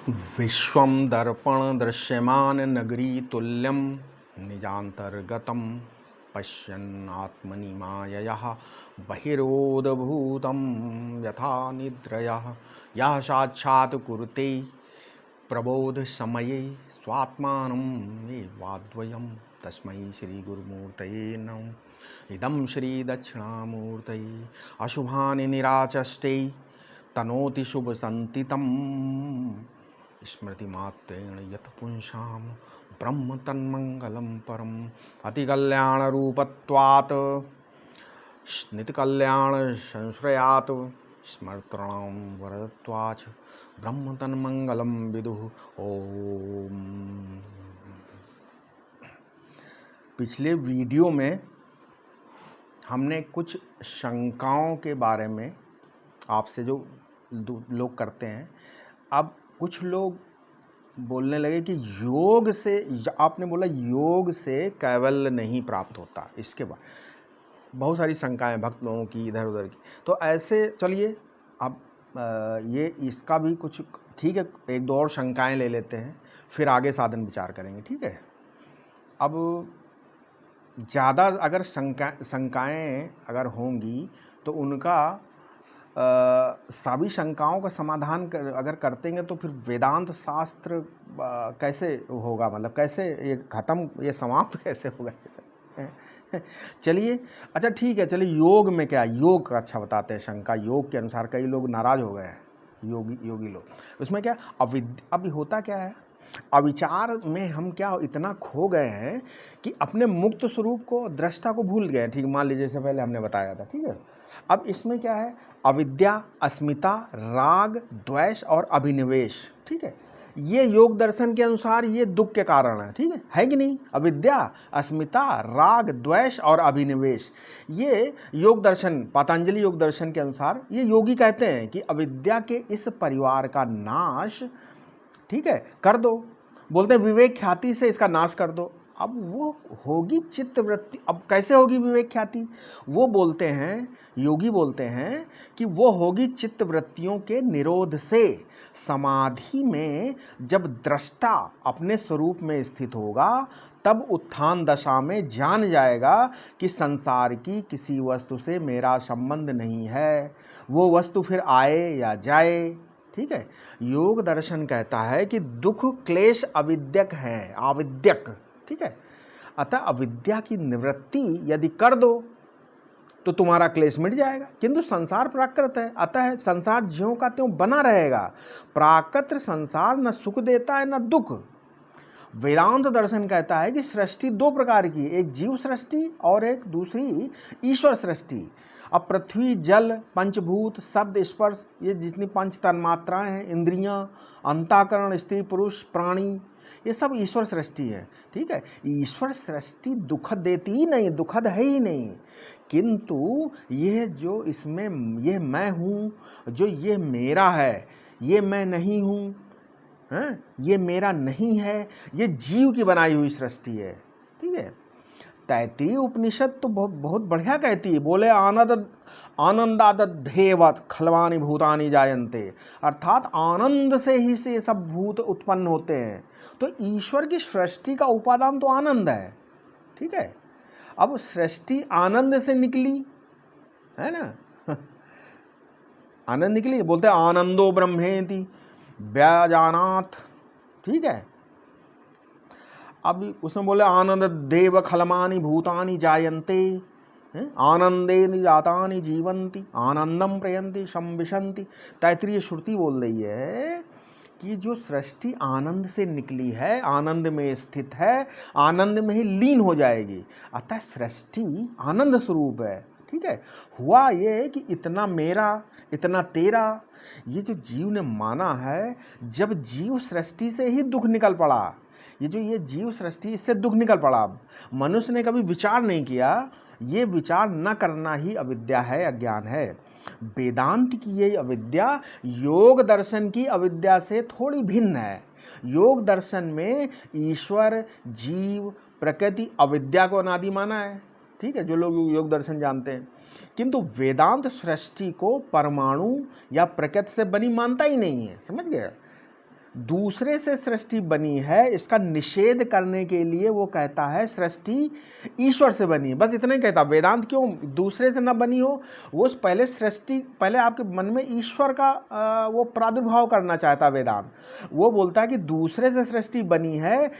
विश्वं दर्पण दृश्यमान नगरी तुल्यं निजान्तर्गतं पश्यन् आत्मनि मायया बहिरोद्भूतं यथा निद्रयः यः साक्षात् कुरुते प्रबोधसमये स्वात्मानं एवाद्वयं तस्मै श्रीगुरुमूर्तये नमः। इदं श्रीदक्षिणामूर्तये अशुभानि निराचष्टे तनोति शुभसन्तितं स्मृतिमात्रेण यत् पुंसां ब्रह्म तन्मङ्गलं परम् अतिकल्याणरूपत्वात् नित्यकल्याणसंश्रयात् स्मर्तॄणां वरदत्वाच् ब्रह्म तन्मङ्गलं विदुः। ओम। पिछले वीडियो में हमने कुछ शंकाओं के बारे में आपसे जो लोग करते हैं, अब कुछ लोग बोलने लगे कि योग से, आपने बोला योग से कैवल्य नहीं प्राप्त होता, इसके बाद बहुत सारी शंकाएं भक्त लोगों की इधर उधर की। तो ऐसे चलिए अब ये इसका भी कुछ ठीक है, एक दो और शंकाएं ले लेते हैं, फिर आगे साधन विचार करेंगे, ठीक है। अब ज़्यादा अगर शंकाएं अगर होंगी तो उनका सभी शंकाओं का समाधान अगर करतेंगे तो फिर वेदांत शास्त्र कैसे होगा, मतलब कैसे ये ख़त्म, ये समाप्त कैसे होगा ये। चलिए अच्छा ठीक है, चलिए योग में क्या, योग का अच्छा बताते हैं। शंका योग के अनुसार कई लोग नाराज़ हो गए हैं, योगी लोग। उसमें क्या अभी होता क्या है, अविचार में हम क्या इतना खो गए हैं कि अपने मुक्त स्वरूप को, दृष्टा को भूल गए। ठीक, मान लीजिए, इससे पहले हमने बताया था, ठीक है। अब इसमें क्या है, अविद्या, अस्मिता, राग, द्वेष और अभिनिवेश, ठीक है। ये योग दर्शन के अनुसार ये दुख के कारण है कि नहीं। अविद्या, अस्मिता, राग, द्वेष और अभिनिवेश, ये योग दर्शन, पतंजलि योग दर्शन के अनुसार ये योगी कहते हैं कि अविद्या के इस परिवार का नाश, ठीक है, कर दो। बोलते हैं विवेक ख्याति से इसका नाश कर दो। अब वो होगी चित्त वृत्ति। अब कैसे होगी विवेक ख्याति, वो बोलते हैं, योगी बोलते हैं कि वो होगी चित्त वृत्तियों के निरोध से। समाधि में जब दृष्टा अपने स्वरूप में स्थित होगा तब उत्थान दशा में जान जाएगा कि संसार की किसी वस्तु से मेरा संबंध नहीं है, वो वस्तु फिर आए या जाए, ठीक है। योग दर्शन कहता है कि दुख क्लेश अविद्यक है, आविद्यक, ठीक है। अतः अविद्या की निवृत्ति यदि कर दो तो तुम्हारा क्लेश मिट जाएगा। किंतु संसार प्राकृत है, अतः संसार ज्यों का त्यों बना रहेगा। प्राकृत संसार न सुख देता है न दुख। वेदांत दर्शन कहता है कि सृष्टि दो प्रकार की, एक जीव सृष्टि और एक दूसरी ईश्वर सृष्टि। अब पृथ्वी, जल, पंचभूत, शब्द, स्पर्श, ये जितनी पंच तन्मात्राएं हैं, इंद्रियां, अंतःकरण, स्त्री पुरुष, प्राणी, ये सब ईश्वर सृष्टि है, ठीक है। ईश्वर सृष्टि दुखद देती ही नहीं, दुखद है ही नहीं। किंतु ये जो इसमें ये मैं हूँ, जो ये मेरा है, ये मैं नहीं हूँ, ये मेरा नहीं है, ये जीव की बनाई हुई सृष्टि है, ठीक है। तैत्तिरीय उपनिषद तो बहुत बढ़िया कहती है, बोले आनंदादेव खलवानि भूतानि जायन्ते, अर्थात आनंद से ही से सब भूत उत्पन्न होते हैं। तो ईश्वर की सृष्टि का उपादान तो आनंद है, ठीक है। अब सृष्टि आनंद से निकली है ना, आनंद निकली, बोलते हैं आनंदो ब्रह्मेति व्यजानात, ठीक है। अब उसमें बोले आनंद देव खलमानि भूतानि जायन्ते, आनंदे जातानि जीवंती, आनंदम प्रयंती संविशंति। तैत्तिरीय श्रुति बोल रही है कि जो सृष्टि आनंद से निकली है, आनंद में स्थित है, आनंद में ही लीन हो जाएगी। अतः सृष्टि आनंद स्वरूप है, ठीक है। हुआ ये कि इतना मेरा, इतना तेरा, ये जो जीव ने माना है, जब जीव सृष्टि से ही दुख निकल पड़ा, ये जीव सृष्टि, इससे दुख निकल पड़ा। मनुष्य ने कभी विचार नहीं किया, ये विचार न करना ही अविद्या है, अज्ञान है। वेदांत की ये अविद्या योग दर्शन की अविद्या से थोड़ी भिन्न है। योग दर्शन में ईश्वर, जीव, प्रकृति, अविद्या को अनादि माना है, ठीक है, जो लोग योग दर्शन जानते हैं। किंतु वेदांत सृष्टि को परमाणु या प्रकृति से बनी मानता ही नहीं है, समझ गए। दूसरे से सृष्टि बनी है, इसका निषेध करने के लिए वो कहता है सृष्टि ईश्वर से बनी है। बस इतना ही कहता। वेदांत क्यों दूसरे से न बनी हो, वो पहले सृष्टि, पहले आपके मन में ईश्वर का वो प्रादुर्भाव करना चाहता वेदांत। वो बोलता है कि दूसरे से सृष्टि बनी है,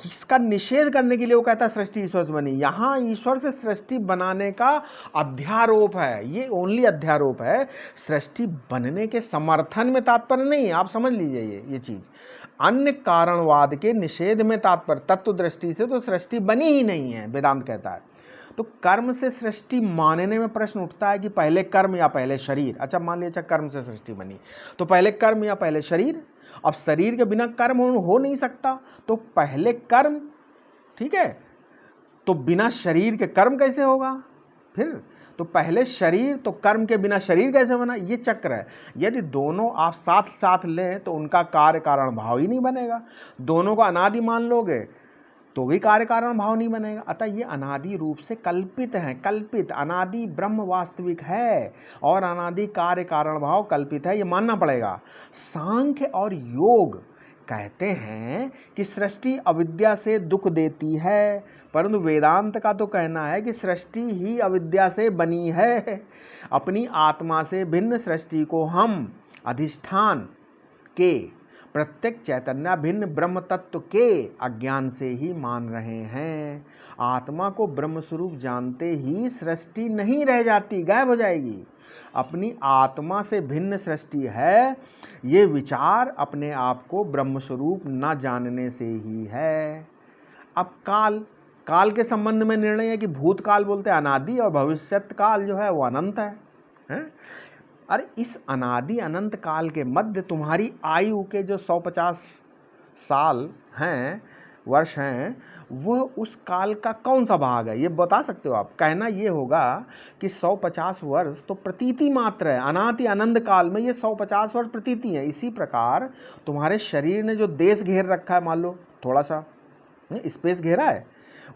इसका निषेध करने के लिए वो कहता है सृष्टि ईश्वर से बनी। यहाँ ईश्वर से सृष्टि बनाने का अध्यारोप है, ये ओनली अध्यारोप है, सृष्टि बनने के समर्थन में तात्पर्य नहीं है। आप समझ लीजिए ये चीज, अन्य कारणवाद के निषेध में तात्पर्य। तत्व दृष्टि से तो सृष्टि बनी ही नहीं है, वेदांत कहता है। तो कर्म से सृष्टि मानने में प्रश्न उठता है कि पहले कर्म या पहले शरीर। अच्छा मान लिया कर्म से सृष्टि बनी, तो पहले कर्म या पहले शरीर। अब शरीर के बिना कर्म हो नहीं सकता, तो पहले कर्म, ठीक है, तो बिना शरीर के कर्म कैसे होगा फिर? तो पहले शरीर तो कर्म के बिना शरीर कैसे बना? ये चक्र है। यदि दोनों आप साथ साथ लें तो उनका कार्य कारण भाव ही नहीं बनेगा। दोनों को अनादि मान लोगे तो भी कार्य कारण भाव नहीं बनेगा। अतः ये अनादि रूप से कल्पित है, कल्पित। अनादि ब्रह्म वास्तविक है और अनादि कार्य कारण भाव कल्पित है, ये मानना पड़ेगा। सांख्य और योग कहते हैं कि सृष्टि अविद्या से दुख देती है, परंतु वेदांत का तो कहना है कि सृष्टि ही अविद्या से बनी है। अपनी आत्मा से भिन्न सृष्टि को हम अधिष्ठान के प्रत्येक चैतन्य भिन्न ब्रह्म तत्व के अज्ञान से ही मान रहे हैं। आत्मा को ब्रह्म स्वरूप जानते ही सृष्टि नहीं रह जाती, गायब हो जाएगी। अपनी आत्मा से भिन्न सृष्टि है, ये विचार अपने आप को ब्रह्म स्वरूप न जानने से ही है। अब काल के संबंध में निर्णय है कि भूतकाल बोलते हैं अनादि और भविष्यत काल जो है वो अनंत है? अरे इस अनादि अनंत काल के मध्य तुम्हारी आयु के जो 150 साल हैं, वर्ष हैं, वह उस काल का कौन सा भाग है, ये बता सकते हो आप? कहना ये होगा कि 150 वर्ष तो प्रतीति मात्र है, अनादि अनंत काल में ये 150 वर्ष प्रतीति है। इसी प्रकार तुम्हारे शरीर ने जो देश घेर रखा है, मान लो थोड़ा सा स्पेस घेरा है,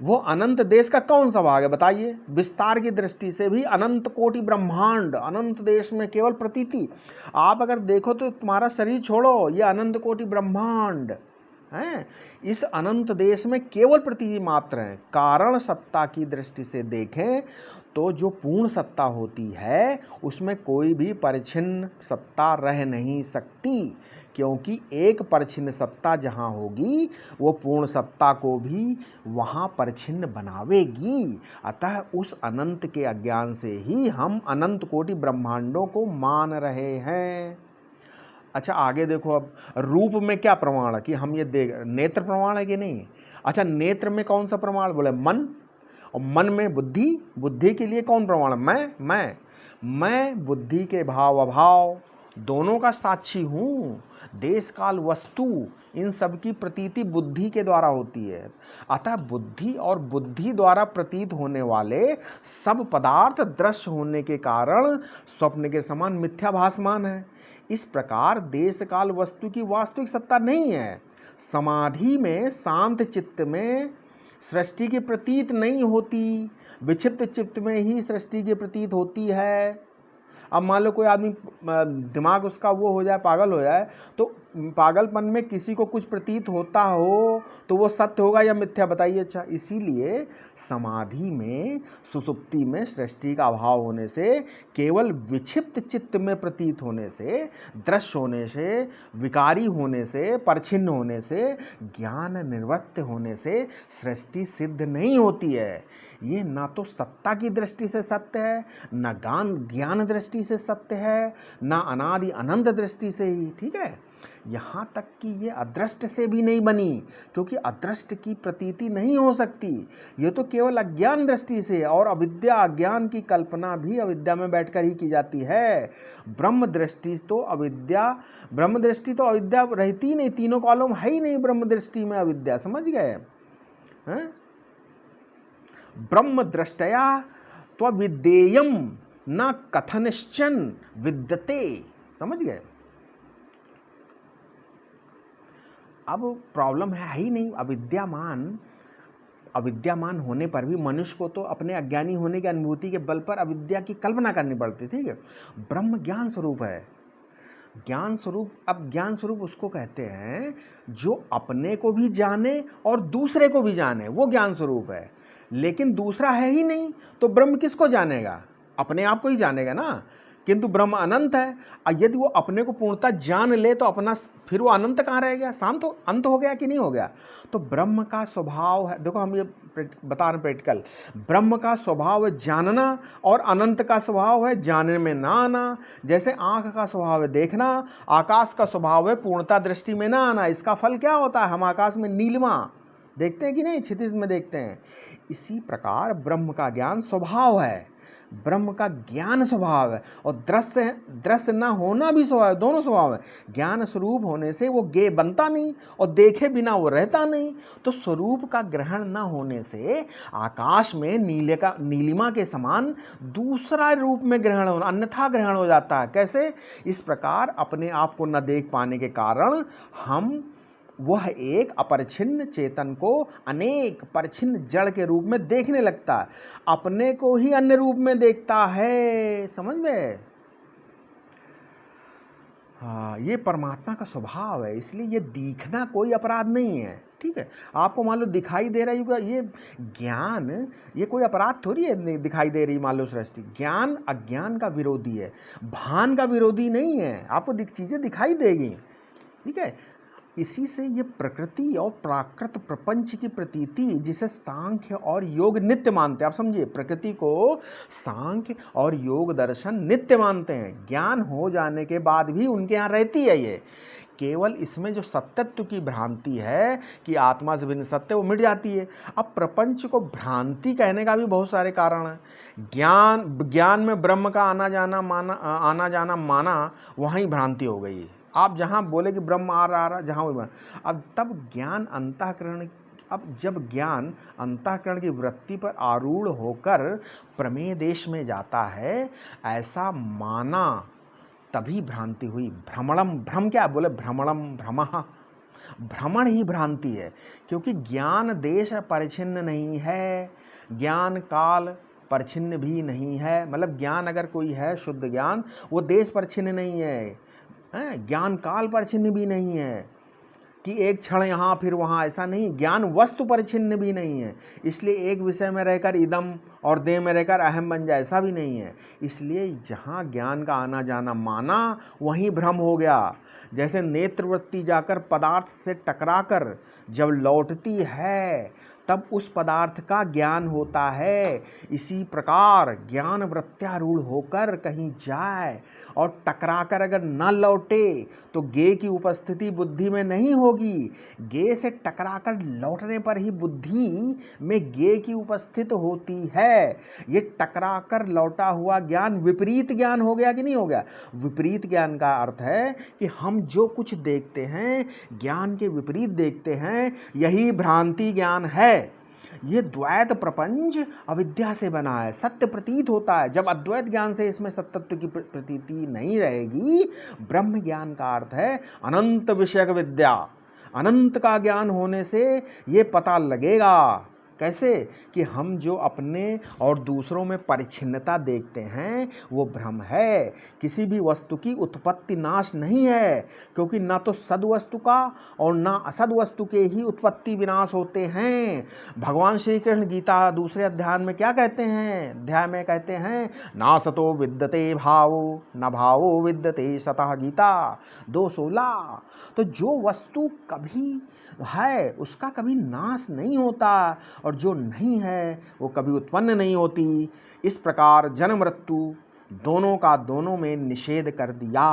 वो अनंत देश का कौन सा भाग है बताइए? विस्तार की दृष्टि से भी अनंत कोटि ब्रह्मांड, अनंत देश में केवल प्रतीति। आप अगर देखो तो तुम्हारा शरीर छोड़ो, ये अनंत कोटि ब्रह्मांड है, इस अनंत देश में केवल प्रतीति मात्र है। कारण सत्ता की दृष्टि से देखें तो जो पूर्ण सत्ता होती है उसमें कोई भी परिच्छिन्न सत्ता रह नहीं सकती, क्योंकि एक परिच्छिन्न सत्ता जहाँ होगी वो पूर्ण सत्ता को भी वहाँ परिच्छिन्न बनावेगी। अतः उस अनंत के अज्ञान से ही हम अनंत कोटि ब्रह्मांडों को मान रहे हैं। अच्छा आगे देखो, अब रूप में क्या प्रमाण है कि हम ये देख, नेत्र प्रमाण है कि नहीं? अच्छा नेत्र में कौन सा प्रमाण? बोले मन, और मन में बुद्धि, बुद्धि के लिए कौन प्रमाण है? मैं बुद्धि के भाव अभाव दोनों का साक्षी हूँ। देश काल वस्तु इन सब की प्रतीति बुद्धि के द्वारा होती है। अतः बुद्धि और बुद्धि द्वारा प्रतीत होने वाले सब पदार्थ दृश्य होने के कारण स्वप्न के समान मिथ्या भासमान है। इस प्रकार देश काल वस्तु की वास्तविक सत्ता नहीं है। समाधि में शांत चित्त में सृष्टि की प्रतीत नहीं होती, विक्षिप्त चित्त में ही सृष्टि की प्रतीत होती है। अब मान लो कोई आदमी दिमाग उसका वो हो जाए, पागल हो जाए, तो पागलपन में किसी को कुछ प्रतीत होता हो तो वो सत्य होगा या मिथ्या, बताइए? अच्छा इसीलिए समाधि में, सुसुप्ति में सृष्टि का अभाव होने से, केवल विक्षिप्त चित्त में प्रतीत होने से, दृश्य होने से, विकारी होने से, परिच्छिन्न होने से, ज्ञान निवृत्त होने से सृष्टि सिद्ध नहीं होती है। ये ना तो सत्ता की दृष्टि से सत्य है, ना ज्ञान दृष्टि से सत्य है, ना अनादि अनंत दृष्टि से ही, ठीक है? यहाँ तक कि ये अदृष्ट से भी नहीं बनी, क्योंकि अदृष्ट की प्रतीति नहीं हो सकती। ये तो केवल अज्ञान दृष्टि से, और अविद्या अज्ञान की कल्पना भी अविद्या में बैठकर ही की जाती है। ब्रह्म दृष्टि तो अविद्या रहती ही नहीं, तीनों कालों है ही नहीं ब्रह्म दृष्टि में अविद्या, समझ गए हैं? ब्रह्म दृष्टया त्वविद्येयं न कथनश्चन विद्यते, समझ गए? अब प्रॉब्लम है ही नहीं, अविद्यामान होने पर भी मनुष्य को तो अपने अज्ञानी होने की अनुभूति के बल पर अविद्या की कल्पना करनी पड़ती, ठीक है? ब्रह्म ज्ञान स्वरूप है, ज्ञान स्वरूप, अब ज्ञान स्वरूप उसको कहते हैं जो अपने को भी जाने और दूसरे को भी जाने, वो ज्ञान स्वरूप है। लेकिन दूसरा है ही नहीं तो ब्रह्म किसको जानेगा? अपने आप को ही जानेगा ना। किंतु ब्रह्म अनंत है, और यदि वो अपने को पूर्णतः जान ले तो अपना फिर वो अनंत कहाँ रह गया? शांत हो, अंत हो गया कि नहीं हो गया? तो ब्रह्म का स्वभाव है, देखो हम ये बता रहे प्रैक्टिकल, ब्रह्म का स्वभाव है जानना और अनंत का स्वभाव है जानने में ना आना। जैसे आंख का स्वभाव है देखना, आकाश का स्वभाव है पूर्णता दृष्टि में ना आना। इसका फल क्या होता है? हम आकाश में नीलिमा देखते हैं कि नहीं, क्षितिज में देखते हैं। इसी प्रकार ब्रह्म का ज्ञान स्वभाव है, ब्रह्म का ज्ञान स्वभाव है, और दृश्य ना होना भी स्वभाव है, दोनों स्वभाव है। ज्ञान स्वरूप होने से वो ज्ञेय बनता नहीं और देखे बिना वो रहता नहीं। तो स्वरूप का ग्रहण न होने से आकाश में नीलिमा के समान दूसरा रूप में ग्रहण हो, अन्यथा ग्रहण हो जाता है। कैसे? इस प्रकार अपने आप को न देख पाने के कारण हम वह एक अपरिछिन्न चेतन को अनेक परिछिन्न जड़ के रूप में देखने लगता है, अपने को ही अन्य रूप में देखता है। समझ में? हाँ, ये परमात्मा का स्वभाव है, इसलिए ये दिखना कोई अपराध नहीं है। ठीक है, आपको मान लो दिखाई दे रहा है ये ज्ञान, ये कोई अपराध थोड़ी है, दिखाई दे रही मान लो सृष्टि। ज्ञान अज्ञान का विरोधी है, भान का विरोधी नहीं है। आपको चीजें दिखाई देगी। ठीक है, इसी से ये प्रकृति और प्राकृत प्रपंच की प्रतीति, जिसे सांख्य और योग नित्य मानते हैं। आप समझिए, प्रकृति को सांख्य और योग दर्शन नित्य मानते हैं। ज्ञान हो जाने के बाद भी उनके यहाँ रहती है ये, केवल इसमें जो सत्यत्व की भ्रांति है कि आत्मा से भिन्न सत्य, वो मिट जाती है। अब प्रपंच को भ्रांति कहने का भी बहुत सारे कारण हैं। ज्ञान में ब्रह्म का आना जाना माना, वहीं भ्रांति हो गई। आप जहाँ बोले कि ब्रह्म आ रहा जहाँ वही, अब तब ज्ञान अंतःकरण, अब जब ज्ञान अंतःकरण की वृत्ति पर आरूढ़ होकर प्रमेय देश में जाता है, ऐसा माना, तभी भ्रांति हुई। भ्रमणम, भ्रम क्या बोले? भ्रमणम भ्रमः, भ्रमण ही भ्रांति है, क्योंकि ज्ञान देश परिच्छिन्न नहीं है, ज्ञान काल परिच्छिन्न भी नहीं है। मतलब ज्ञान अगर कोई है शुद्ध ज्ञान, वो देश परिच्छिन्न नहीं है, ज्ञान काल परिच्छिन्न भी नहीं है कि एक क्षण यहाँ फिर वहाँ, ऐसा नहीं। ज्ञान वस्तु परिच्छिन्न भी नहीं है, इसलिए एक विषय में रहकर इदम और देह में रहकर अहम बन जाए, ऐसा भी नहीं है। इसलिए जहाँ ज्ञान का आना जाना माना, वहीं भ्रम हो गया। जैसे नेत्रवृत्ति जाकर पदार्थ से टकराकर जब लौटती है, तब उस पदार्थ का ज्ञान होता है। इसी प्रकार ज्ञान वृत्त्यारूढ़ होकर कहीं जाए और टकराकर अगर न लौटे तो ज्ञेय की उपस्थिति बुद्धि में नहीं होगी। ज्ञेय से टकराकर लौटने पर ही बुद्धि में ज्ञेय की उपस्थित होती है। ये टकराकर लौटा हुआ ज्ञान विपरीत ज्ञान हो गया कि नहीं हो गया? विपरीत ज्ञान का अर्थ है कि हम जो कुछ देखते हैं ज्ञान के विपरीत देखते हैं, यही भ्रांति ज्ञान है। ये द्वैत प्रपंच अविद्या से बना है, सत्य प्रतीत होता है। जब अद्वैत ज्ञान से इसमें सत्यत्व की प्रतीति नहीं रहेगी, ब्रह्म ज्ञान का अर्थ है अनंत विषयक विद्या। अनंत का ज्ञान होने से ये पता लगेगा। कैसे? कि हम जो अपने और दूसरों में परिच्छिन्नता देखते हैं वो भ्रम है, किसी भी वस्तु की उत्पत्ति नाश नहीं है, क्योंकि ना तो सद्वस्तु का और ना असद वस्तु के ही उत्पत्ति विनाश होते हैं। भगवान श्री कृष्ण गीता दूसरे अध्याय में क्या कहते हैं? ना सतो विद्यते भावो न भावो विद्यते सतः, गीता 2:16। तो जो वस्तु कभी है उसका कभी नाश नहीं होता, और जो नहीं है वो कभी उत्पन्न नहीं होती। इस प्रकार जन्म मृत्यु दोनों का दोनों में निषेध कर दिया।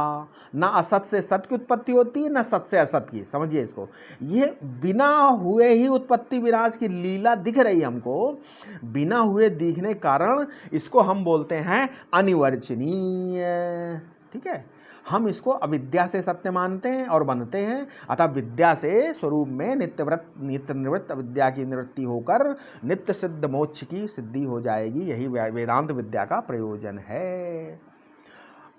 ना असत से सत की उत्पत्ति होती है, ना सत से असत की। समझिए इसको, ये बिना हुए ही उत्पत्ति विनाश की लीला दिख रही हमको। बिना हुए दिखने कारण इसको हम बोलते हैं अनिवर्चनीय। ठीक है, हम इसको अविद्या से सत्य मानते हैं और बनते हैं। अतः विद्या से स्वरूप में नित्य निवृत्त अविद्या की निवृत्ति होकर नित्य सिद्ध मोक्ष की सिद्धि हो जाएगी। यही वेदांत विद्या का प्रयोजन है।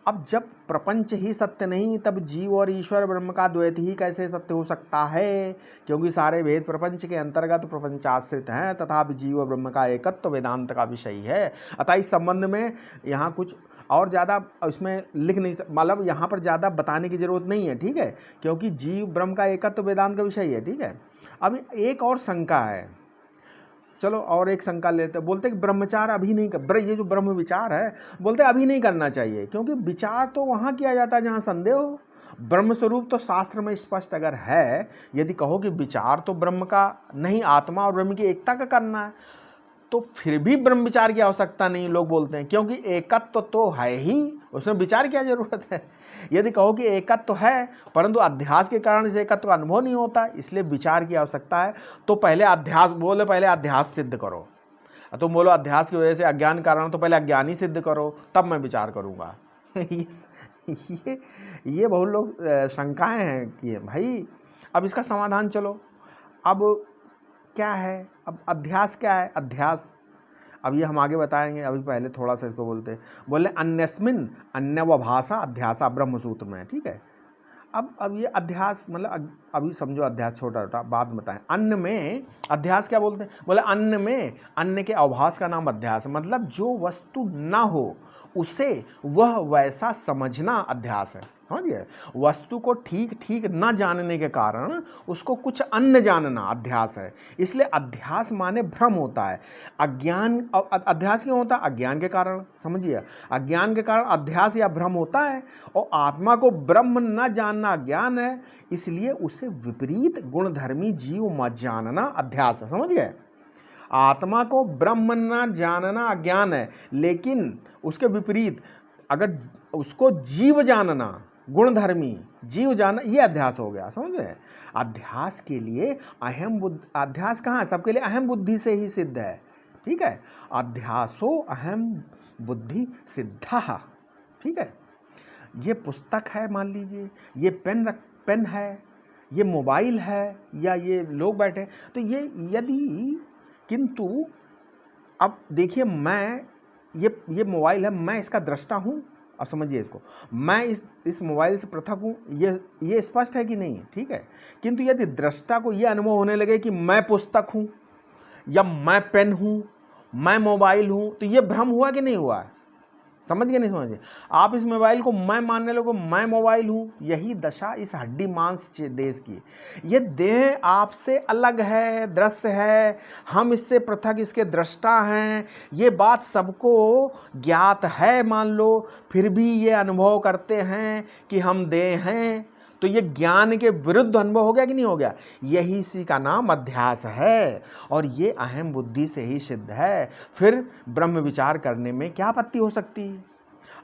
अब जब प्रपंच ही सत्य नहीं, तब जीव और ईश्वर ब्रह्म का द्वैत ही कैसे सत्य हो सकता है? क्योंकि सारे वेद प्रपंच के अंतर्गत प्रपंचाश्रित हैं, तथा जीव और ब्रह्म का एकत्व वेदांत का विषय है। अतः इस संबंध में यहाँ कुछ और ज़्यादा इसमें लिख नहीं मतलब यहाँ पर ज़्यादा बताने की ज़रूरत नहीं है, ठीक है, क्योंकि जीव ब्रह्म का एकत्व तो वेदांत का विषय है, ठीक है। अब एक और शंका है, चलो और एक शंका लेते हैं। बोलते कि ब्रह्मचार अभी नहीं कर, ये जो ब्रह्म विचार है बोलते अभी नहीं करना चाहिए, क्योंकि विचार तो वहाँ किया जाता है जहाँ संदेह हो। ब्रह्म स्वरूप तो शास्त्र में स्पष्ट अगर है, यदि कहो कि विचार तो ब्रह्म का नहीं, आत्मा और ब्रह्म की एकता का करना है, तो फिर भी ब्रह्म विचार की आवश्यकता नहीं, लोग बोलते हैं, क्योंकि एकत्व तो है ही, उसमें विचार क्या जरूरत है। यदि कहो कि एकत्व तो है परंतु अध्यास के कारण इस एकत्व का अनुभव नहीं होता, इसलिए विचार की आवश्यकता है, तो पहले अध्यास बोले, पहले अध्यास सिद्ध करो। तुम बोलो अध्यास की वजह से अज्ञान कारण, तो पहले अज्ञान ही सिद्ध करो, तब मैं विचार करूँगा। ये बहुत लोग शंकाएं हैं कि भाई अब इसका समाधान चलो। अब क्या है, अब अध्यास क्या है, अध्यास अब ये हम आगे बताएंगे, अभी पहले थोड़ा सा इसको बोले अन्यस्मिन अन्यवभाषा अध्यासा ब्रह्म सूत्र में, ठीक है। अब ये अध्यास मतलब अभी समझो अध्यास छोटा छोटा, बाद में बताएं। अन्न में अध्यास क्या बोलते हैं, बोले अन्न में अन्न के अभास का नाम अध्यास है, मतलब जो वस्तु ना हो उसे वह वैसा समझना अध्यास है, समझिए। वस्तु को ठीक ठीक न जानने के कारण उसको कुछ अन्य जानना अध्यास है, इसलिए अध्यास माने भ्रम होता है। अज्ञान अध्यास क्यों होता है, अज्ञान के कारण, समझिए, अज्ञान के कारण अध्यास या भ्रम होता है, और आत्मा को ब्रह्म न जानना अज्ञान है, इसलिए उसे विपरीत गुणधर्मी जीव मत जानना अध्यास है, समझ गए। आत्मा को ब्रह्म न जानना अज्ञान है, लेकिन उसके विपरीत अगर उसको जीव जानना, गुणधर्मी जीव जानना, ये अध्यास हो गया, समझ गए। अध्यास के लिए अहम बुद्धि, अध्यास कहाँ है, सबके लिए अहम बुद्धि से ही सिद्ध है, ठीक है। अध्यासो अहम बुद्धि सिद्धा, ठीक है। ये पुस्तक है, मान लीजिए, ये पेन है, ये मोबाइल है, या ये लोग बैठे, तो ये यदि, किंतु अब देखिए, मैं ये मोबाइल है, मैं इसका दृष्टा हूँ, अब समझिए इसको, मैं इस मोबाइल से पृथक हूँ, ये स्पष्ट है कि नहीं, ठीक है। किंतु यदि दृष्टा को ये अनुभव होने लगे कि मैं पुस्तक हूँ, या मैं पेन हूँ, मैं मोबाइल हूँ, तो ये भ्रम हुआ कि नहीं हुआ है, समझ गए नहीं समझे। आप इस मोबाइल को मैं मानने लगो, मैं मोबाइल हूँ, यही दशा इस हड्डी मांस देश की। ये देह आपसे अलग है, दृश्य है, हम इससे पृथक इसके दृष्टा हैं, ये बात सबको ज्ञात है, मान लो, फिर भी ये अनुभव करते हैं कि हम देह हैं, तो ये ज्ञान के विरुद्ध अनुभव हो गया कि नहीं हो गया। यही इसी का नाम अध्यास है, और ये अहम बुद्धि से ही सिद्ध है। फिर ब्रह्म विचार करने में क्या आपत्ति हो सकती है।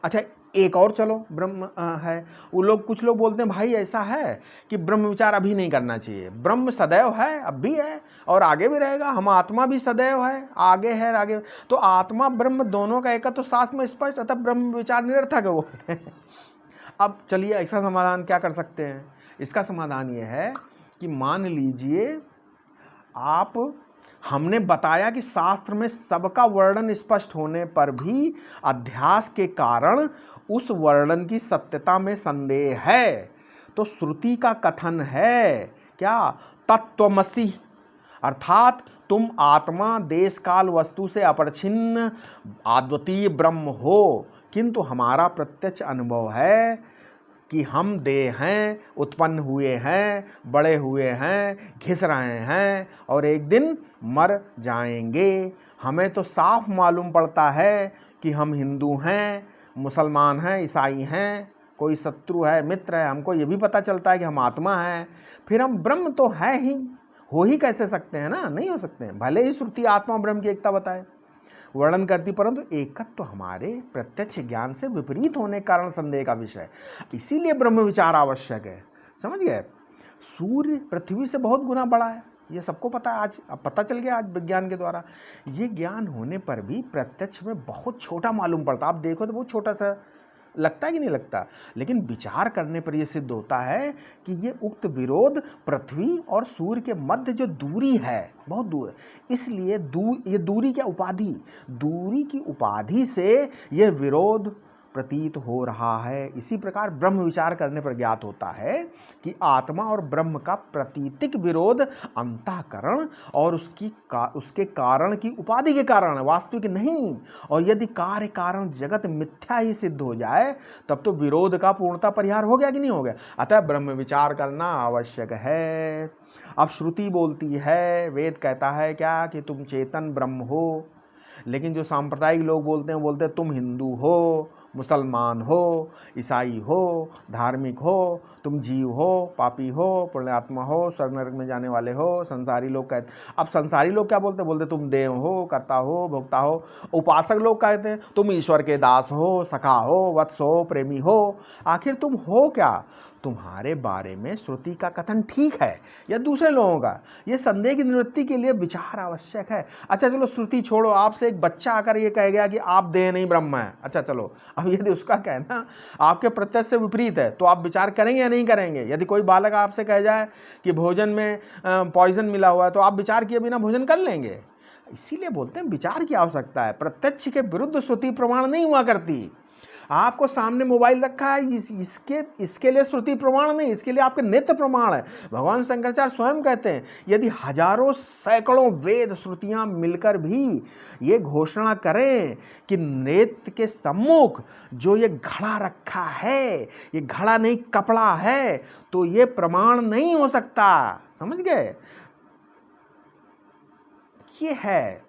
अच्छा, एक और चलो ब्रह्म है, वो लोग, कुछ लोग बोलते हैं भाई ऐसा है कि ब्रह्म विचार अभी नहीं करना चाहिए, ब्रह्म सदैव है, अब भी है और आगे भी रहेगा, हम आत्मा भी सदैव है, आगे है, आगे, तो आत्मा ब्रह्म दोनों का एक तो साथ में स्पष्ट, अतः ब्रह्म विचार निरर्थक है वो। अब चलिए, ऐसा समाधान क्या कर सकते हैं। इसका समाधान ये है कि मान लीजिए आप, हमने बताया कि शास्त्र में सबका वर्णन स्पष्ट होने पर भी अध्यास के कारण उस वर्णन की सत्यता में संदेह है, तो श्रुति का कथन है क्या, तत्त्वमसि, अर्थात तुम आत्मा देश काल वस्तु से अपरिछिन्न अद्वितीय ब्रह्म हो, किंतु हमारा प्रत्यक्ष अनुभव है कि हम देह हैं, उत्पन्न हुए हैं, बड़े हुए हैं, घिस रहे हैं और एक दिन मर जाएंगे। हमें तो साफ मालूम पड़ता है कि हम हिंदू हैं, मुसलमान हैं, ईसाई हैं, कोई शत्रु है, मित्र है, हमको ये भी पता चलता है कि हम आत्मा हैं, फिर हम ब्रह्म तो है ही, हो ही कैसे सकते हैं ना, नहीं हो सकते हैं। भले ही श्रुति आत्मा ब्रह्म की एकता बताए, वर्णन करती, परंतु एकत्व तो हमारे प्रत्यक्ष ज्ञान से विपरीत होने के कारण संदेह का विषय, इसीलिए ब्रह्म विचार आवश्यक है, समझ गए। सूर्य पृथ्वी से बहुत गुना बड़ा है, ये सबको पता है, आज अब पता चल गया, आज विज्ञान के द्वारा। ये ज्ञान होने पर भी प्रत्यक्ष में बहुत छोटा मालूम पड़ता, आप देखो तो बहुत छोटा सा लगता है कि नहीं लगता, लेकिन विचार करने पर यह सिद्ध होता है कि ये उक्त विरोध पृथ्वी और सूर्य के मध्य जो दूरी है बहुत दूर है, इसलिए ये दूरी क्या, उपाधि, दूरी की उपाधि से यह विरोध प्रतीत हो रहा है। इसी प्रकार ब्रह्म विचार करने पर ज्ञात होता है कि आत्मा और ब्रह्म का प्रतीतिक विरोध अंतःकरण और उसके कारण की उपाधि के कारण है, वास्तविक नहीं। और यदि कार्य कारण जगत मिथ्या ही सिद्ध हो जाए तब तो विरोध का पूर्णतः परिहार हो गया कि नहीं हो गया। अतः ब्रह्म विचार करना आवश्यक है। अब श्रुति बोलती है, वेद कहता है क्या कि तुम चेतन ब्रह्म हो, लेकिन जो सांप्रदायिक लोग बोलते हैं, बोलते हैं तुम हिंदू हो, मुसलमान हो, ईसाई हो, धार्मिक हो, तुम जीव हो, पापी हो, पुण्यात्मा हो, स्वर्ग नरक में जाने वाले हो। संसारी लोग कहते, अब संसारी लोग क्या बोलते हैं, बोलते तुम देव हो, कर्ता हो, भोक्ता हो। उपासक लोग कहते हैं तुम ईश्वर के दास हो, सखा हो, वत्स हो, प्रेमी हो। आखिर तुम हो क्या? तुम्हारे बारे में श्रुति का कथन ठीक है या दूसरे लोगों का, ये संदेह की निवृत्ति के लिए विचार आवश्यक है। अच्छा चलो श्रुति छोड़ो, आपसे एक बच्चा आकर ये कह गया कि आप देह नहीं ब्रह्म है। अच्छा चलो, अब यदि उसका कहना आपके प्रत्यक्ष से विपरीत है तो आप विचार करेंगे या नहीं करेंगे? यदि कोई बालक आपसे कह जाए कि भोजन में पॉइजन मिला हुआ है तो आप विचार किए बिना भोजन कर लेंगे? इसीलिए बोलते हैं विचार की आवश्यकता है। प्रत्यक्ष के विरुद्ध श्रुति प्रमाण नहीं हुआ करती। आपको सामने मोबाइल रखा है, इसके लिए श्रुति प्रमाण नहीं, इसके लिए आपके नेत्र प्रमाण है। भगवान शंकराचार्य स्वयं कहते हैं यदि हजारों सैकड़ों वेद श्रुतियां मिलकर भी ये घोषणा करें कि नेत्र के सम्मुख जो ये घड़ा रखा है, ये घड़ा नहीं कपड़ा है, तो ये प्रमाण नहीं हो सकता। समझ गए? ये है।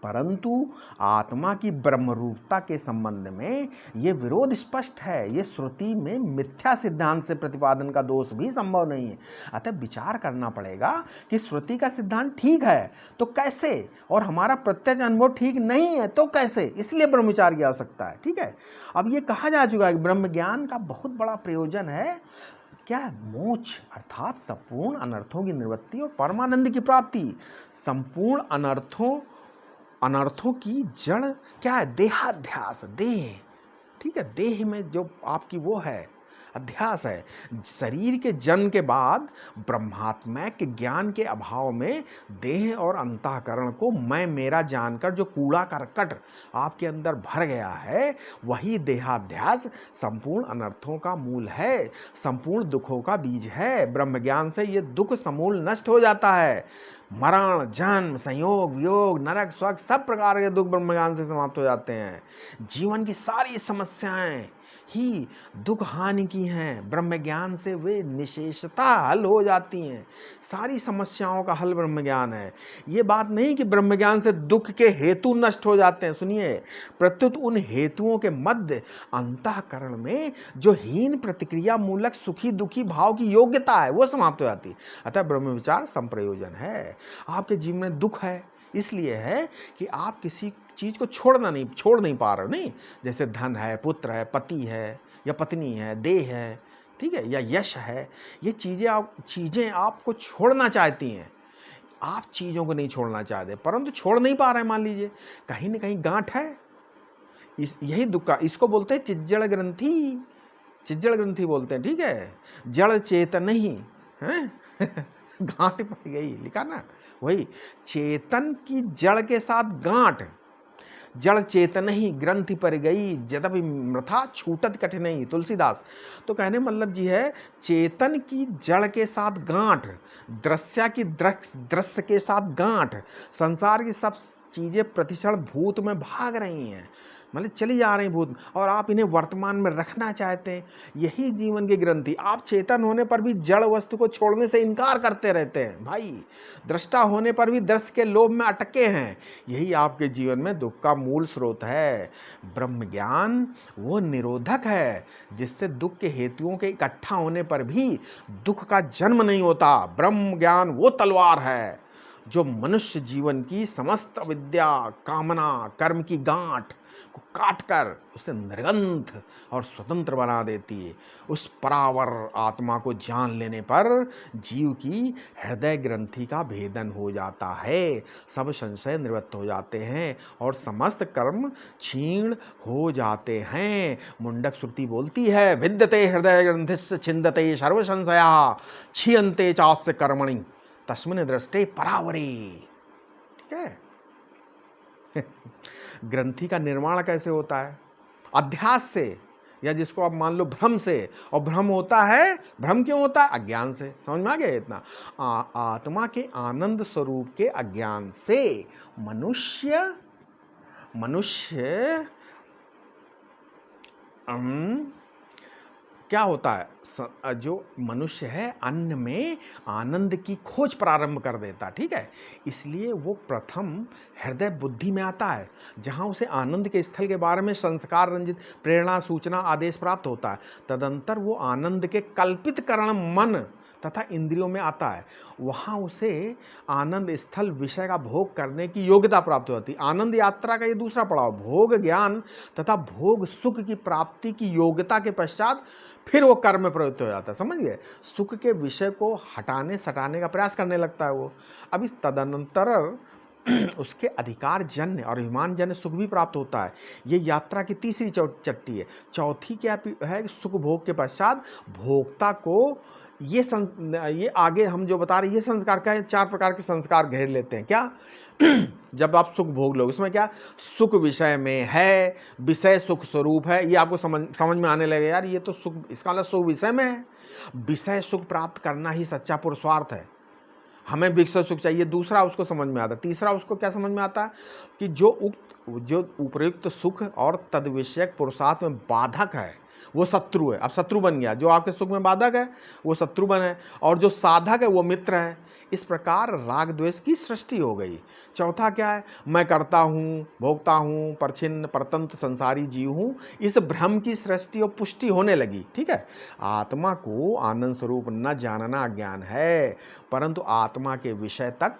परंतु आत्मा की ब्रह्मरूपता के संबंध में ये विरोध स्पष्ट है। ये श्रुति में मिथ्या सिद्धांत से प्रतिपादन का दोष भी संभव नहीं है। अतः विचार करना पड़ेगा कि श्रुति का सिद्धांत ठीक है तो कैसे, और हमारा प्रत्यक्ष अनुभव ठीक नहीं है तो कैसे। इसलिए ब्रह्म विचार की आवश्यकता है। ठीक है, अब ये कहा जा चुका है कि ब्रह्म ज्ञान का बहुत बड़ा प्रयोजन है क्या? मोक्ष, अर्थात संपूर्ण अनर्थों की निवृत्ति और परमानंद की प्राप्ति। संपूर्ण अनर्थों की जड़ क्या है? देहाध्यास, देह। ठीक है, देह में जो आपकी वो है अध्यास है। शरीर के जन्म के बाद ब्रह्मात्मा के ज्ञान के अभाव में देह और अंतःकरण को मैं मेरा जानकर जो कूड़ा करकट आपके अंदर भर गया है, वही देहाध्यास संपूर्ण अनर्थों का मूल है, संपूर्ण दुखों का बीज है। ब्रह्म ज्ञान से ये दुख समूल नष्ट हो जाता है। मरण, जन्म, संयोग, वियोग, नरक, स्वर्ग सब प्रकार के दुख ब्रह्म ज्ञान से समाप्त हो जाते हैं। जीवन की सारी समस्याएं ही दुख हानि की हैं, ब्रह्म ज्ञान से वे निशेषता हल हो जाती हैं। सारी समस्याओं का हल ब्रह्म ज्ञान है। ये बात नहीं कि ब्रह्म ज्ञान से दुख के हेतु नष्ट हो जाते हैं। सुनिए, प्रत्युत उन हेतुओं के मध्य अंतःकरण में जो हीन प्रतिक्रिया मूलक सुखी दुखी भाव की योग्यता है वो समाप्त हो जाती है। अतः ब्रह्म विचार संप्रयोजन है। आपके जीवन में दुख है, इसलिए है कि आप किसी चीज़ को छोड़ नहीं पा रहे हो। नहीं, जैसे धन है, पुत्र है, पति है या पत्नी है, देह है, ठीक है, या यश है, ये चीज़ें आपको छोड़ना चाहती हैं। आप चीज़ों को नहीं छोड़ना चाहते परंतु छोड़ नहीं पा रहे हैं। मान लीजिए कहीं ना कहीं गांठ है, यही दुख का, इसको बोलते हैं चिज्जड़ ग्रंथि। चिज्जड़ ग्रंथि बोलते हैं। ठीक है, जड़ चेतन नहीं है गांठ पड़ गई, लिखा ना, वही चेतन की जड़ के साथ गांठ, जड़ चेतन ही ग्रंथि पर गई, यद्यपि मृथा छूटत कठिनाई। तुलसीदास। तो कहने मतलब जी है, चेतन की जड़ के साथ गांठ, दृश्य की दृश्य के साथ गांठ, संसार की सब चीजें प्रतिक्षण भूत में भाग रही हैं, मतलब चली जा रही भूत, और आप इन्हें वर्तमान में रखना चाहते हैं। यही जीवन की ग्रंथि। आप चेतन होने पर भी जड़ वस्तु को छोड़ने से इनकार करते रहते हैं भाई। दृष्टा होने पर भी दृश्य के लोभ में अटके हैं। यही आपके जीवन में दुख का मूल स्रोत है। ब्रह्म ज्ञान वो निरोधक है जिससे दुख के हेतुओं के इकट्ठा होने पर भी दुख का जन्म नहीं होता। ब्रह्म ज्ञान वो तलवार है जो मनुष्य जीवन की समस्त विद्या, कामना, कर्म की गांठ को काटकर उसे निर्गंध और स्वतंत्र बना देती है। उस परावर आत्मा को जान लेने पर जीव की हृदय ग्रंथि का भेदन हो जाता है, सब संशय निवृत्त हो जाते हैं और समस्त कर्म क्षीण हो जाते हैं। मुंडक श्रुति बोलती है, विद्यते हृदय ग्रंथिस्य छिंदते सर्व संशया क्षीयन्ते चास्य कर्मणि तस्मिन् दृष्टे परावरे। ठीक है ग्रंथि का निर्माण कैसे होता है? अध्यास से, या जिसको आप मान लो भ्रम से। और भ्रम होता है, भ्रम क्यों होता है? अज्ञान से। समझ में आ गया इतना? आत्मा के आनंद स्वरूप के अज्ञान से मनुष्य क्या होता है? जो मनुष्य है अन्न में आनंद की खोज प्रारंभ कर देता, ठीक है। इसलिए वो प्रथम हृदय बुद्धि में आता है, जहाँ उसे आनंद के स्थल के बारे में संस्कार रंजित प्रेरणा, सूचना, आदेश प्राप्त होता है। तदंतर वो आनंद के कल्पित कारण मन तथा इंद्रियों में आता है। वहाँ उसे आनंद स्थल विषय का भोग करने की योग्यता प्राप्त होती है। आनंद यात्रा का ये दूसरा पड़ाव, भोग ज्ञान तथा भोग सुख की प्राप्ति की योग्यता के पश्चात फिर वो कर्म में प्रवृत्त हो जाता है। समझ गए? सुख के विषय को हटाने सटाने का प्रयास करने लगता है वो। अब इस तदनंतर उसके अधिकार जन्य और अभिमान जन्य सुख भी प्राप्त होता है। ये यात्रा की तीसरी चट्टी है। चौथी क्या है? सुख भोग के पश्चात भोक्ता को ये आगे हम जो बता रहे हैं, ये संस्कार क्या है? 4 प्रकार के संस्कार घेर लेते हैं। क्या? जब आप सुख भोग लो, इसमें क्या? सुख विषय में है, विषय सुख स्वरूप है। ये आपको समझ में आने लगे, यार ये तो सुख, इसका मतलब सुख विषय में है। विषय सुख प्राप्त करना ही सच्चा पुरुषार्थ है। हमें विषय सुख चाहिए। दूसरा उसको समझ में आता है। तीसरा उसको क्या समझ में आता है? कि जो उपयुक्त सुख और तद विषयक पुरुषार्थ में बाधक है वो शत्रु है। अब शत्रु बन गया। जो आपके सुख में बाधक है वो शत्रु बने, और जो साधक है वो मित्र है। इस प्रकार राग द्वेष की सृष्टि हो गई। चौथा क्या है? मैं करता हूँ, भोगता हूँ, परछिन्न परतंत्र संसारी जीव हूँ। इस भ्रम की सृष्टि और पुष्टि होने लगी, ठीक है। आत्मा को आनंद स्वरूप न जानना ज्ञान है, परंतु आत्मा के विषय तक,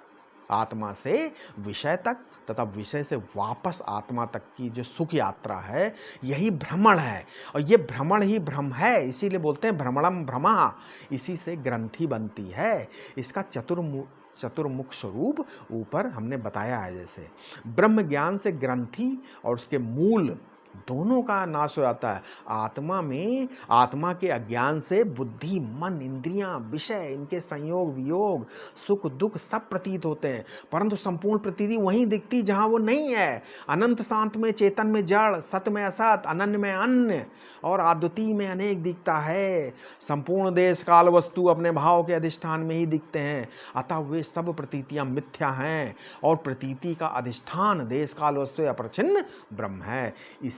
आत्मा से विषय तक तथा विषय से वापस आत्मा तक की जो सुख यात्रा है, यही भ्रमण है। और ये भ्रमण ही भ्रम है, इसीलिए बोलते हैं भ्रमणम भ्रमा। इसी से ग्रंथि बनती है। इसका चतुर्मुख स्वरूप ऊपर हमने बताया है। जैसे ब्रह्म ज्ञान से ग्रंथि और उसके मूल दोनों का नाश हो जाता है। आत्मा में, आत्मा के अज्ञान से बुद्धि, मन, इंद्रियां, विषय, इनके संयोग वियोग, सुख दुख सब प्रतीत होते हैं, परंतु संपूर्ण प्रतीति वहीं दिखती जहां वो नहीं है। अनंत शांत में चेतन में जड़, सत में असत, अनन्य में अन्य और अद्वितीय में अनेक दिखता है। संपूर्ण देश काल वस्तु अपने भाव के अधिष्ठान में ही दिखते हैं, अतः वे सब प्रतीतियां मिथ्या हैं और प्रतीति का अधिष्ठान देश काल वस्तु अप्रच्छिन्न ब्रह्म है।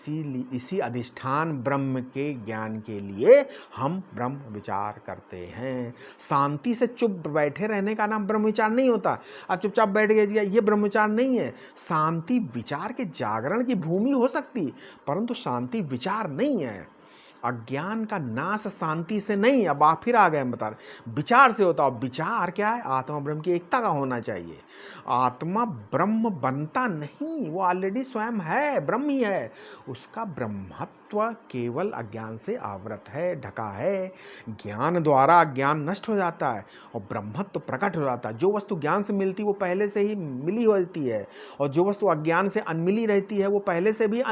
इसी अधिष्ठान ब्रह्म के ज्ञान के लिए हम ब्रह्म विचार करते हैं। शांति से चुप बैठे रहने का नाम ब्रह्म विचार नहीं होता। आप चुपचाप बैठ गए, ये ब्रह्म विचार नहीं है। शांति विचार के जागरण की भूमि हो सकती, परंतु शांति विचार नहीं है। अज्ञान का नाश शांति से नहीं, अब आप फिर आ गए, हम बता रहे विचार से होता। और विचार क्या है? आत्मा ब्रह्म की एकता का होना चाहिए। आत्मा ब्रह्म बनता नहीं, वो ऑलरेडी स्वयं है, ब्रह्म ही है। उसका ब्रह्मत्व केवल अज्ञान से आवृत है, ढका है। ज्ञान द्वारा अज्ञान नष्ट हो जाता है और ब्रह्मत्व प्रकट हो जाता है। जो वस्तु ज्ञान से मिलती वो पहले से ही मिली होती है, और जो वस्तु अज्ञान से अनमिली रहती है वो पहले से भी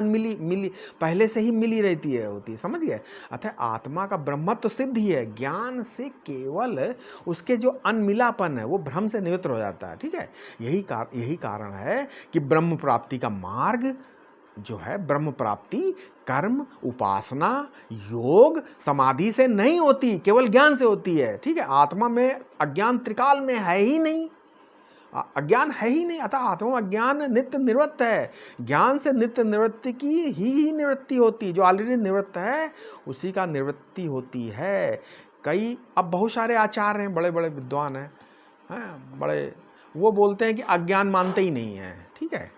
पहले से ही मिली रहती है होती। समझ गए? अतः आत्मा का ब्रह्मत्व सिद्ध ही है। ज्ञान से केवल उसके जो अनमिलापन है वो भ्रम से निवृत्त हो जाता है, ठीक है। यही कारण है कि ब्रह्म प्राप्ति का मार्ग जो है, ब्रह्म प्राप्ति कर्म, उपासना, योग, समाधि से नहीं होती, केवल ज्ञान से होती है, ठीक है। आत्मा में अज्ञान त्रिकाल में है ही नहीं, अज्ञान है ही नहीं, अतः आत्मा अज्ञान नित्य निवृत्त है। ज्ञान से नित्य निवृत्ति की ही निवृत्ति होती, जो ऑलरेडी निवृत्त है उसी का निवृत्ति होती है। अब बहुत सारे आचार्य हैं, बड़े बड़े विद्वान हैं, बड़े, वो बोलते हैं कि अज्ञान मानते ही नहीं है, ठीक है।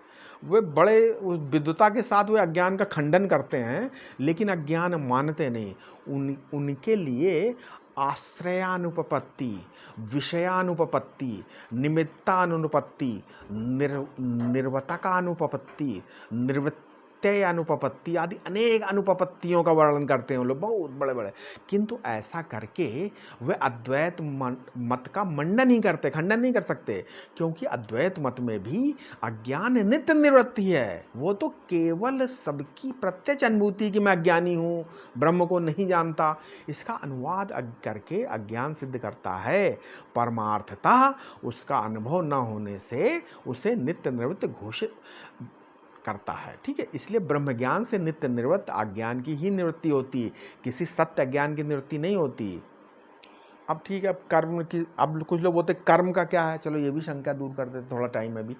वे बड़े उस विद्वता के साथ वे अज्ञान का खंडन करते हैं, लेकिन अज्ञान मानते नहीं। उनके लिए आश्रयानुपपत्ति, विषयानुपपत्ति, निमित्तानुपपत्ति, निर्वतकानुपपत्ति, अनुपपत्ति आदि अनेक अनुपपत्तियों का वर्णन करते हैं लोग, बहुत बड़े बड़े। किंतु ऐसा करके वे अद्वैत मत का मंडन ही करते, खंडन नहीं कर सकते, क्योंकि अद्वैत मत में भी अज्ञान नित्य निवृत्ति है। वो तो केवल सबकी प्रत्यक्ष अनुभूति कि मैं अज्ञानी हूँ, ब्रह्म को नहीं जानता, इसका अनुवाद करके अज्ञान सिद्ध करता है। परमार्थतः उसका अनुभव न होने से उसे नित्य निवृत्त घोषित करता है, ठीक है। इसलिए ब्रह्म ज्ञान से नित्य निवृत्त अज्ञान की ही निवृत्ति होती है, किसी सत्य अज्ञान की निवृत्ति नहीं होती। अब ठीक है, अब कर्म की, अब कुछ लोग बोलते कर्म का क्या है, चलो ये भी शंका दूर कर देते, थोड़ा टाइम है भी।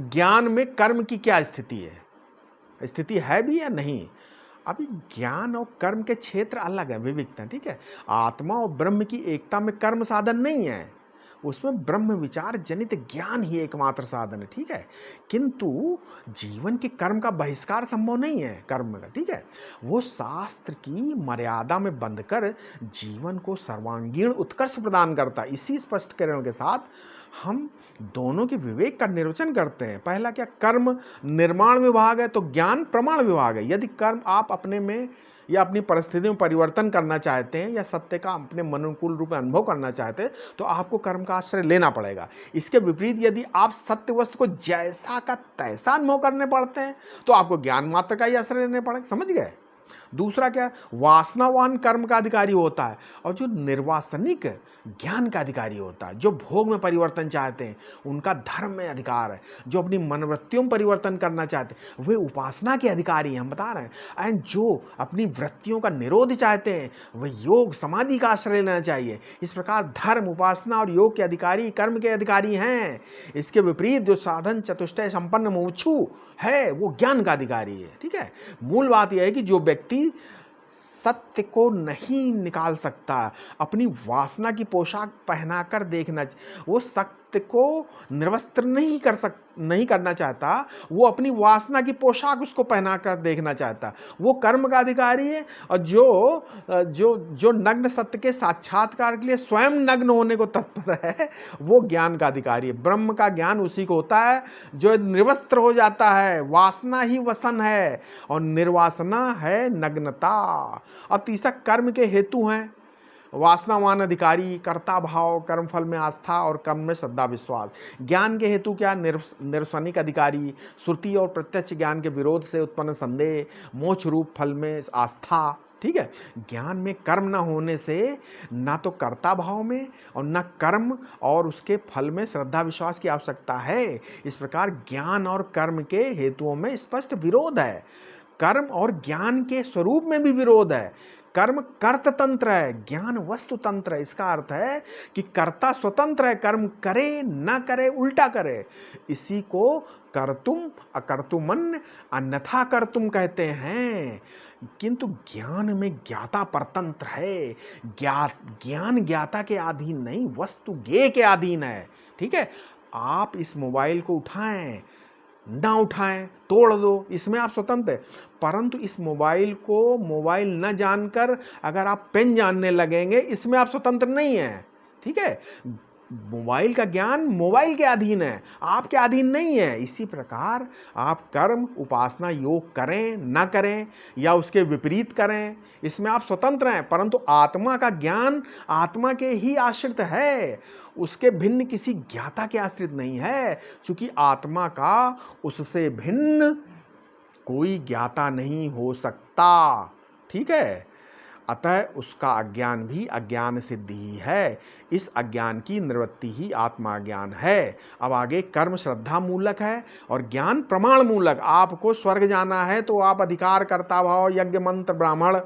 ज्ञान में कर्म की क्या स्थिति है, स्थिति है भी या नहीं। अभी ज्ञान और कर्म के क्षेत्र अलग है, विविधता, ठीक है। आत्मा और ब्रह्म की एकता में कर्म साधन नहीं है, उसमें ब्रह्म विचार जनित ज्ञान ही एकमात्र साधन है, ठीक है। किंतु जीवन के कर्म का बहिष्कार संभव नहीं है, कर्म का, ठीक है। वो शास्त्र की मर्यादा में बंधकर जीवन को सर्वांगीण उत्कर्ष प्रदान करता है। इसी स्पष्टीकरण के साथ हम दोनों के विवेक का निर्वचन करते हैं। पहला क्या, कर्म निर्माण विभाग है तो ज्ञान प्रमाण विभाग है। यदि कर्म आप अपने में या अपनी परिस्थिति में परिवर्तन करना चाहते हैं या सत्य का अपने अनुकूल रूप में अनुभव करना चाहते हैं तो आपको कर्म का आश्रय लेना पड़ेगा। इसके विपरीत यदि आप सत्य वस्तु को जैसा का तैसा अनुभव करने पड़ते हैं तो आपको ज्ञान मात्र का ही आश्रय लेने पड़ेगा, समझ गए। दूसरा क्या, वासनावान कर्म का अधिकारी होता है और जो निर्वासनिक ज्ञान का अधिकारी होता है। जो भोग में परिवर्तन चाहते हैं उनका धर्म में अधिकार है, जो अपनी मनवृत्तियों में परिवर्तन करना चाहते हैं वे उपासना के अधिकारी हैं, हम बता रहे हैं। एंड जो अपनी वृत्तियों का निरोध चाहते हैं वे योग समाधि का आश्रय लेना चाहिए। इस प्रकार धर्म, उपासना और योग के अधिकारी कर्म के अधिकारी हैं। इसके विपरीत जो साधन चतुष्टय संपन्न मुमुक्षु है वो ज्ञान का अधिकारी है, ठीक है। मूल बात यह है कि जो व्यक्ति सत्य को नहीं निकाल सकता, अपनी वासना की पोशाक पहनाकर देखना, वो सत्य को निर्वस्त्र नहीं करना चाहता, वो अपनी वासना की पोशाक उसको पहनाकर देखना चाहता, वो कर्म का अधिकारी है। और जो नग्न सत्य के साक्षात्कार के लिए स्वयं नग्न होने को तत्पर है वो ज्ञान का अधिकारी है। ब्रह्म का ज्ञान उसी को होता है जो निर्वस्त्र हो जाता है। वासना ही वसन है और निर्वासना है नग्नता। अब तीसरा कर्म के हेतु हैं वासनावान अधिकारी, कर्ता भाव, कर्म फल में आस्था और कर्म में श्रद्धा विश्वास। ज्ञान के हेतु क्या, निरसनिक अधिकारी, श्रुति और प्रत्यक्ष ज्ञान के विरोध से उत्पन्न संदेह, मोक्ष रूप फल में आस्था, ठीक है। ज्ञान में कर्म न होने से ना तो कर्ता भाव में और न कर्म और उसके फल में श्रद्धा विश्वास की आवश्यकता है। इस प्रकार ज्ञान और कर्म के हेतुओं में स्पष्ट विरोध है। कर्म और ज्ञान के स्वरूप में भी विरोध है। कर्म कर्त तंत्र है, ज्ञान वस्तु तंत्र है। इसका अर्थ है कि कर्ता स्वतंत्र है, कर्म करे न करे उल्टा करे। इसी को कर्तुम अकर्तुमन्य अन्यथा कर्तुम कहते हैं। किंतु ज्ञान में ज्ञाता परतंत्र है। ज्ञान ज्ञाता के अधीन नहीं, वस्तु ज्ञेय के अधीन है, ठीक है। आप इस मोबाइल को उठाएं ना उठाएं, तोड़ दो, इसमें आप स्वतंत्र हैं। परंतु इस मोबाइल को मोबाइल न जानकर अगर आप पेन जानने लगेंगे इसमें आप स्वतंत्र नहीं हैं, ठीक है। मोबाइल का ज्ञान मोबाइल के अधीन है, आपके अधीन नहीं है। इसी प्रकार आप कर्म, उपासना, योग करें न करें या उसके विपरीत करें, इसमें आप स्वतंत्र हैं। परंतु आत्मा का ज्ञान आत्मा के ही आश्रित है, उसके भिन्न किसी ज्ञाता के आश्रित नहीं है। क्योंकि आत्मा का उससे भिन्न कोई ज्ञाता नहीं हो सकता, ठीक है। अतः उसका अज्ञान भी अज्ञान सिद्धि ही है। इस अज्ञान की निवृत्ति ही आत्मा ज्ञान है। अब आगे कर्म श्रद्धा मूलक है और ज्ञान प्रमाण मूलक। आपको स्वर्ग जाना है तो आप अधिकार कर्ता भाव, यज्ञ, मंत्र, ब्राह्मण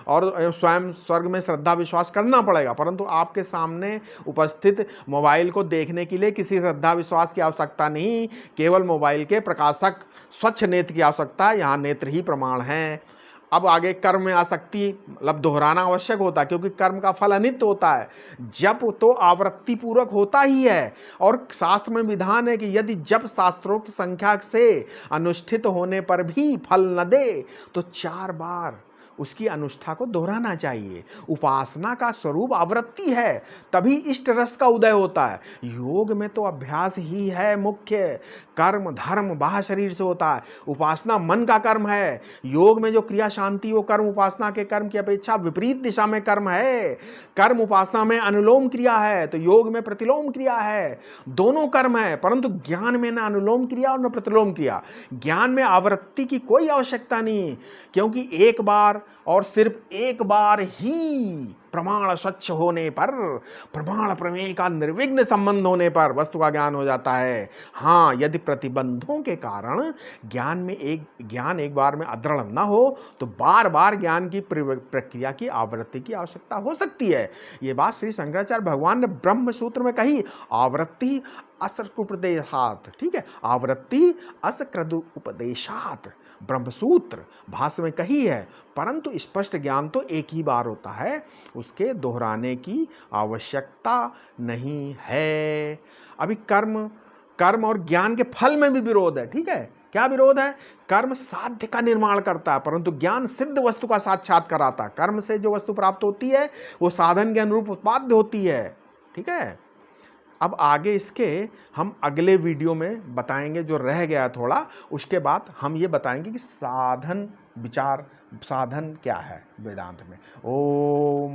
और स्वयं स्वर्ग में श्रद्धा विश्वास करना पड़ेगा। परंतु आपके सामने उपस्थित मोबाइल को देखने के लिए किसी श्रद्धा विश्वास की आवश्यकता नहीं, केवल मोबाइल के प्रकाशक स्वच्छ नेत्र की आवश्यकता है। यहाँ नेत्र ही प्रमाण है। अब आगे कर्म में आसक्ति, मतलब दोहराना आवश्यक होता है क्योंकि कर्म का फल अनित्य होता है। जप तो आवृत्ति पूर्वक होता ही है और शास्त्र में विधान है कि यदि जप शास्त्रोक्त संख्या से अनुष्ठित होने पर भी फल न दे तो 4 बार उसकी अनुष्ठा को दोहराना चाहिए। उपासना का स्वरूप आवृत्ति है, तभी इष्ट रस का उदय होता है। योग में तो अभ्यास ही है मुख्य। कर्म धर्म बाह्य शरीर से होता है, उपासना मन का कर्म है। योग में जो क्रिया शांति वो कर्म उपासना के कर्म की अपेक्षा विपरीत दिशा में कर्म है। कर्म उपासना में अनुलोम क्रिया है तो योग में प्रतिलोम क्रिया है। दोनों कर्म है, परंतु ज्ञान में न अनुलोम क्रिया और न प्रतिलोम क्रिया। ज्ञान में आवृत्ति की कोई आवश्यकता नहीं, क्योंकि एक बार और सिर्फ एक बार ही प्रमाण स्वच्छ होने पर, प्रमाण प्रमेय का निर्विघ्न संबंध होने पर वस्तु का ज्ञान हो जाता है। हाँ, यदि प्रतिबंधों के कारण ज्ञान एक बार में अदृढ़ न हो तो बार बार ज्ञान की प्रक्रिया की आवृत्ति की आवश्यकता हो सकती है। ये बात श्री शंकराचार्य भगवान ने ब्रह्म सूत्र में कही, आवृत्ति असकृपदेशात, ठीक है, आवृत्ति असकृद उपदेशात ब्रह्मसूत्र भाष्य में कही है। परंतु स्पष्ट ज्ञान तो एक ही बार होता है, उसके दोहराने की आवश्यकता नहीं है। अभी कर्म और ज्ञान के फल में भी विरोध है, ठीक है। क्या विरोध है? कर्म साध्य का निर्माण करता है परंतु ज्ञान सिद्ध वस्तु का साक्षात कराता है। कर्म से जो वस्तु प्राप्त होती है वो साधन के अनुरूप उत्पाद्य होती है, ठीक है। अब आगे इसके हम अगले वीडियो में बताएंगे, जो रह गया थोड़ा, उसके बाद हम ये बताएंगे कि साधन क्या है वेदांत में। ओम